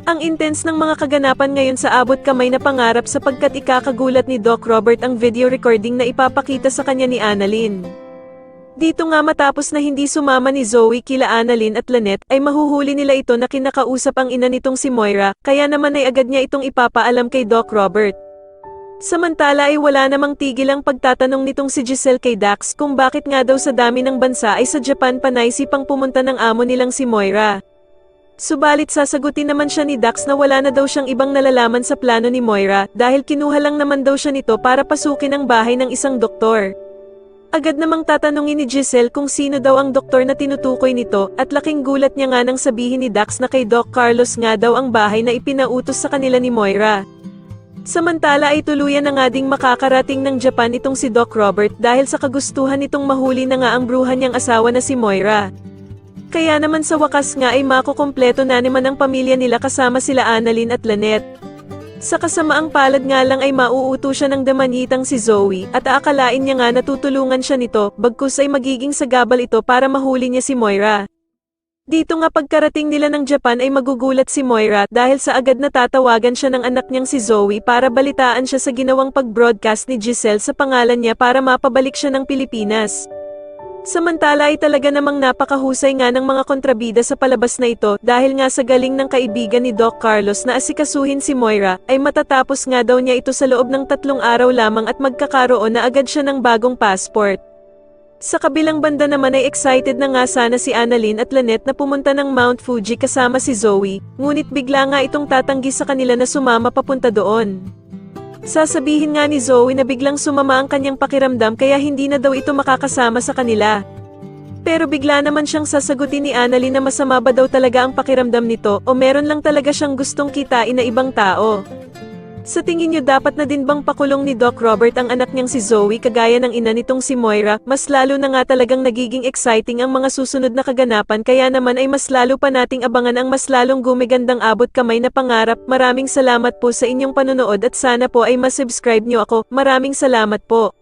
Ang intense ng mga kaganapan ngayon sa abot kamay na pangarap sapagkat ikakagulat ni Doc Robert ang video recording na ipapakita sa kanya ni Annalyn. Dito nga matapos na hindi sumama ni Zoe kila Annalyn at Lynette ay mahuhuli nila ito na kinakausap ang ina nitong si Moira, kaya naman ay agad niya itong ipapaalam kay Doc Robert. Samantala ay wala namang tigil ang pagtatanong nitong si Giselle kay Dax kung bakit nga daw sa dami ng bansa ay sa Japan pa naisipang pumunta ng amo nilang si Moira. Subalit sasagutin naman siya ni Dax na wala na daw siyang ibang nalalaman sa plano ni Moira dahil kinuha lang naman daw siya nito para pasukin ang bahay ng isang doktor. Agad namang tatanungin ni Giselle kung sino daw ang doktor na tinutukoy nito at laking gulat niya nga nang sabihin ni Dax na kay Doc Carlos nga daw ang bahay na ipinautos sa kanila ni Moira. Samantala ay tuluyan na nga ding makakarating ng Japan itong si Doc Robert dahil sa kagustuhan nitong mahuli na nga ang bruhan niyang asawa na si Moira. Kaya naman sa wakas nga ay makukumpleto na naman ang pamilya nila kasama sila Annalyn at Lynette. Sa kasamaang palad nga lang ay mauuto siya ng damanyitang si Zoe at aakalain niya nga natutulungan siya nito bagkus ay magiging sagabal ito para mahuli niya si Moira. Dito nga pagkarating nila ng Japan ay magugulat si Moira dahil sa agad na tatawagan siya ng anak niyang si Zoe para balitaan siya sa ginawang pag-broadcast ni Giselle sa pangalan niya para mapabalik siya ng Pilipinas. Samantala ay talaga namang napakahusay nga ng mga kontrabida sa palabas na ito dahil nga sa galing ng kaibigan ni Doc Carlos na asikasuhin si Moira ay matatapos nga daw niya ito sa loob ng 3 araw lamang at magkakaroon na agad siya ng bagong passport. Sa kabilang banda naman ay excited na nga sana si Annalyn at Lynette na pumunta ng Mount Fuji kasama si Zoe, ngunit bigla nga itong tatanggi sa kanila na sumama papunta doon. Sasabihin nga ni Zoe na biglang sumama ang kanyang pakiramdam kaya hindi na daw ito makakasama sa kanila. Pero bigla naman siyang sasagutin ni Annalyn na masama ba daw talaga ang pakiramdam nito o meron lang talaga siyang gustong kitain na ibang tao. Sa tingin niyo dapat na din bang pakulong ni Doc Robert ang anak niyang si Zoe kagaya ng ina nitong si Moira? Mas lalo na nga talagang nagiging exciting ang mga susunod na kaganapan kaya naman ay mas lalo pa nating abangan ang mas lalong gumigandang abot kamay na pangarap. Maraming salamat po sa inyong panonood at sana po ay masubscribe niyo ako. Maraming salamat po.